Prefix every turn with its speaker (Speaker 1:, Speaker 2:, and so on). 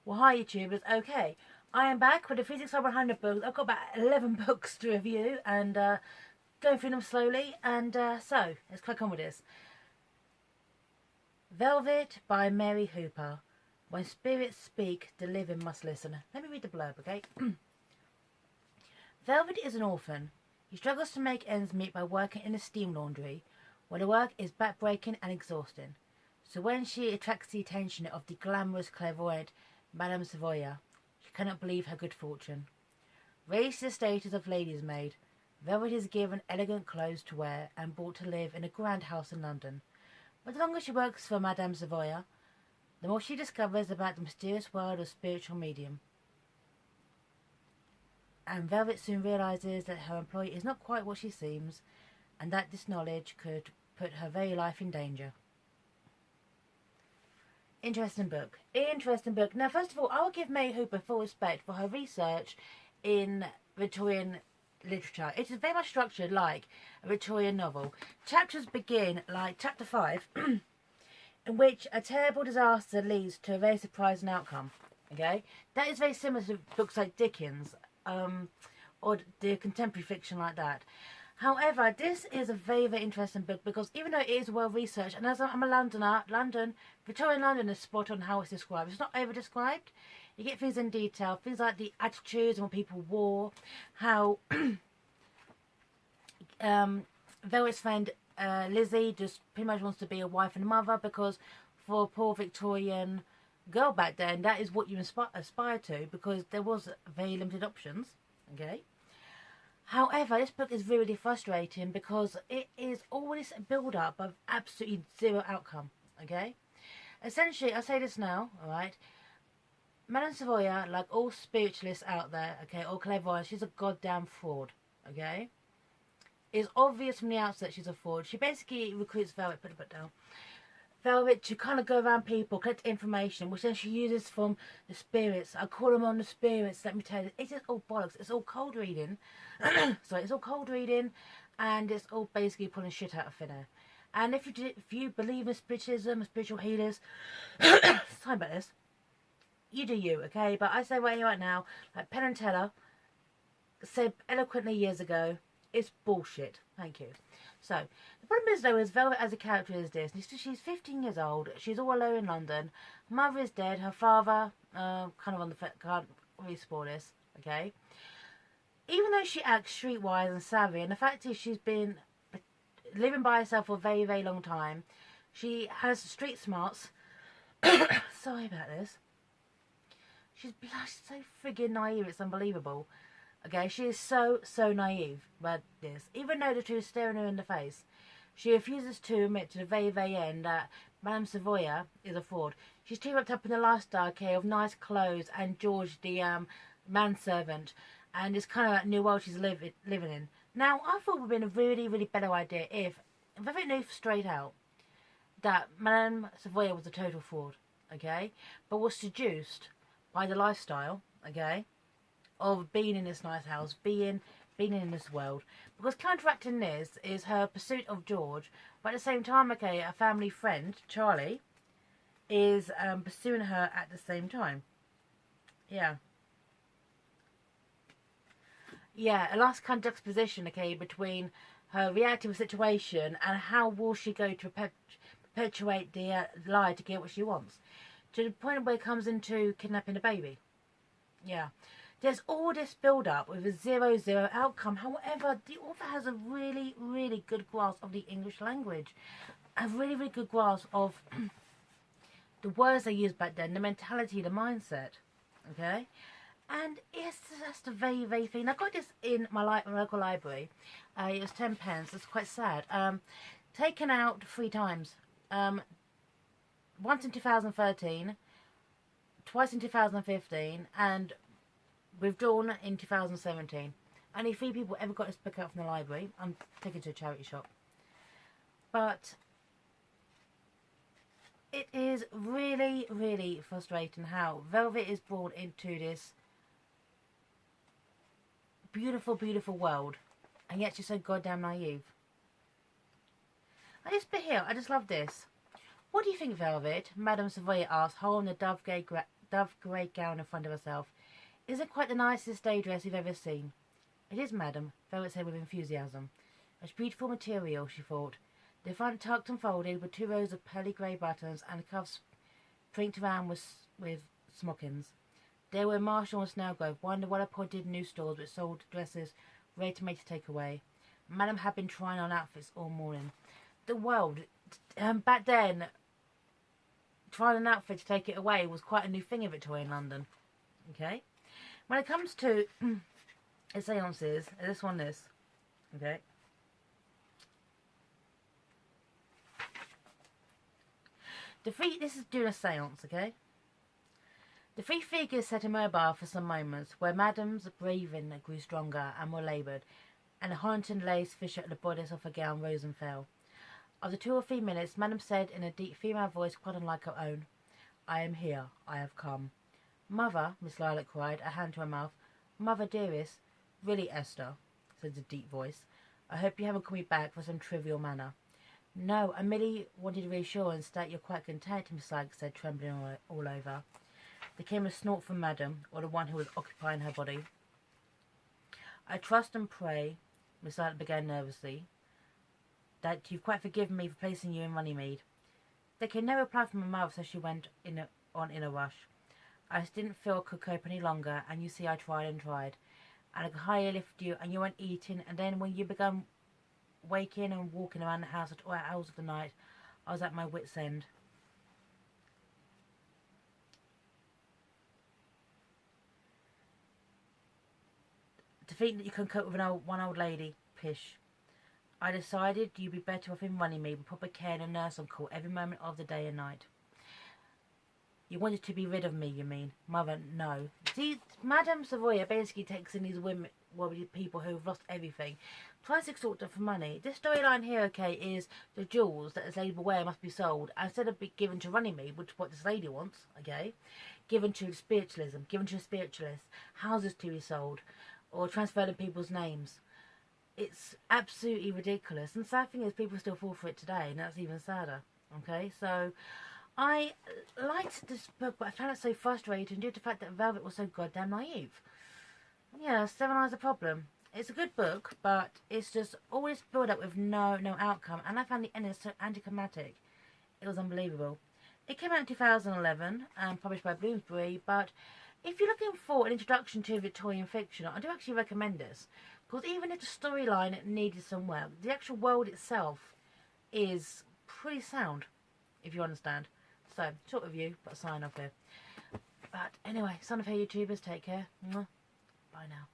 Speaker 1: Well, hi YouTubers. Okay, I am back with the Physics of 100 books. I've got about 11 books to review and going through them slowly. And so, let's crack on with this. Velvet by Mary Hooper. When spirits speak, the living must listen. Let me read the blurb, okay? Velvet is an orphan. He struggles to make ends meet by working in a steam laundry, where the work is backbreaking and exhausting. So when she attracts the attention of the glamorous, clairvoyant Madame Savoya, she cannot believe her good fortune. Raised to the status of lady's maid, Velvet is given elegant clothes to wear and brought to live in a grand house in London. But the longer she works for Madame Savoya, the more she discovers about the mysterious world of spiritual medium. And Velvet soon realises that her employee is not quite what she seems, and that this knowledge could put her very life in danger. Interesting book. Interesting book. Now, first of all, I will give Mary Hooper full respect for her research in Victorian literature. It is very much structured like a Victorian novel. Chapters begin like chapter 5, in which a terrible disaster leads to a very surprising outcome. Okay? That is very similar to books like Dickens, or the contemporary fiction like that. However, this is a very, very interesting book because even though it is well researched, and as I'm a Londoner, Victorian London is spot on how it's described. It's not over described. You get things in detail, things like the attitudes and what people wore, how Velvet's friend Lizzie just pretty much wants to be a wife and a mother because for a poor Victorian girl back then, that is what you aspire to because there was very limited options. Okay. However, this book is really frustrating because it is all this build-up of absolutely zero outcome, okay? Essentially, I'll say this now, alright? Madame Savoya, like all spiritualists out there, okay, or clairvoyants, she's a goddamn fraud, okay? It's obvious from the outset she's a fraud. She basically recruits Velvet, put the book down, Velvet to kind of go around people, collect information, which then she uses from the spirits. I call them on the spirits, let me tell you. It is all bollocks. It's all cold reading. Sorry, it's all cold reading, and it's all basically pulling shit out of thin air. And if you believe in spiritism, spiritual healers, sorry about this, you do you, okay? But I say right here, right now, like Penn and Teller said eloquently years ago, it's bullshit. Thank you. So, the problem is though, is Velvet as a character is this. She's 15 years old. She's all alone in London. Her mother is dead. Her father, kind of on the... Can't really spoil this, okay? Even though she acts streetwise and savvy, and the fact is she's been living by herself for a very, very long time. She has street smarts. Sorry about this. She's so friggin' naive, it's unbelievable. Okay, she is so naive about this. Even though the two is staring her in the face, she refuses to admit to the very, very end that Madame Savoya is a fraud. She's too wrapped up in the lifestyle, okay, of nice clothes and George, the manservant, and it's kind of that new world she's living in. Now, I thought it would have been a really, really better idea if it knew straight out that Madame Savoya was a total fraud, okay, but was seduced by the lifestyle, okay, of being in this nice house, being in this world. Because counteracting this is her pursuit of George, but at the same time, okay, a family friend, Charlie, is pursuing her at the same time. Yeah. Yeah, a last kind of juxtaposition, okay, between her reacting to the situation and how will she go to perpetuate the lie to get what she wants. To the point where it comes into kidnapping a baby. Yeah. There's all this build-up with a 0-0 outcome. However, the author has a really, really good grasp of the English language. A really, really good grasp of the words they used back then, the mentality, the mindset. Okay? And it's just a very, very thing. I got this in my local library. It was 10 pence. It's quite sad. Taken out 3 times. Once in 2013, twice in 2015, and withdrawn in 2017. Only 3 people ever got this book out from the library. I'm taking it to a charity shop. But it is really, really frustrating how Velvet is brought into this beautiful, beautiful world, and yet she's so goddamn naive. And this bit here, I just love this. What do you think, Velvet? Madame Savoya asked, holding the dove grey gown in front of herself. Isn't quite the nicest day dress you've ever seen. It is, madam, Velvet said with enthusiasm. It's beautiful material, she thought. The front tucked and folded with 2 rows of pearly grey buttons and the cuffs prinked around with smockings. There were Marshall and Snellgrove, one of the well-appointed new stores which sold dresses ready to make to take away. Madam had been trying on outfits all morning. The world, back then, trying an outfit to take it away was quite a new thing in Victorian London. Okay? When it comes to seances, this one is. Okay? This is doing a seance, okay? The 3 figures sat immobile for some moments, where Madam's breathing grew stronger and more laboured, and the haunting lace fissure at the bodice of her gown rose and fell. After 2 or 3 minutes, Madam said in a deep female voice quite unlike her own, "I am here. I have come." "Mother," Miss Lilac cried, a hand to her mouth. "Mother, dearest." "Really, Esther," said the deep voice, "I hope you haven't called me back for some trivial matter." "No, I merely wanted reassurance that you're quite content," Miss Lilac said, trembling all over. There came a snort from Madam, or the one who was occupying her body. "I trust and pray," Miss Lilac began nervously, "that you've quite forgiven me for placing you in Runnymede." There came no reply from her mother, so she went on in a rush. "I just didn't feel I could cope any longer, and you see I tried and tried. And I could hardly lift you, and you weren't eating, and then when you began waking and walking around the house at all hours of the night, I was at my wit's end." "To think that you can cope with one old lady, pish. I decided you'd be better off in Runnymede with proper care and a nurse on call every moment of the day and night." "You wanted to be rid of me, you mean?" "Mother, no." See, Madame Savoya basically takes in these women, people who've lost everything, tries to extort them for money. This storyline here, okay, is the jewels that this lady will wear must be sold. And instead of being given to Runnymede, which is what this lady wants, okay, given to spiritualism, given to a spiritualist, houses to be sold, or transferred in people's names. It's absolutely ridiculous. And the sad thing is people still fall for it today, and that's even sadder. Okay, so I liked this book, but I found it so frustrating due to the fact that Velvet was so goddamn naive. Yeah, Seven Eyes a problem. It's a good book, but it's just always built up with no outcome, and I found the ending so anticlimactic. It was unbelievable. It came out in 2011 and published by Bloomsbury, but if you're looking for an introduction to Victorian fiction, I do actually recommend this, because even if the storyline needed some work, the actual world itself is pretty sound, if you understand. So, short review, but a sign off here. But anyway, son of her YouTubers, take care. Bye now.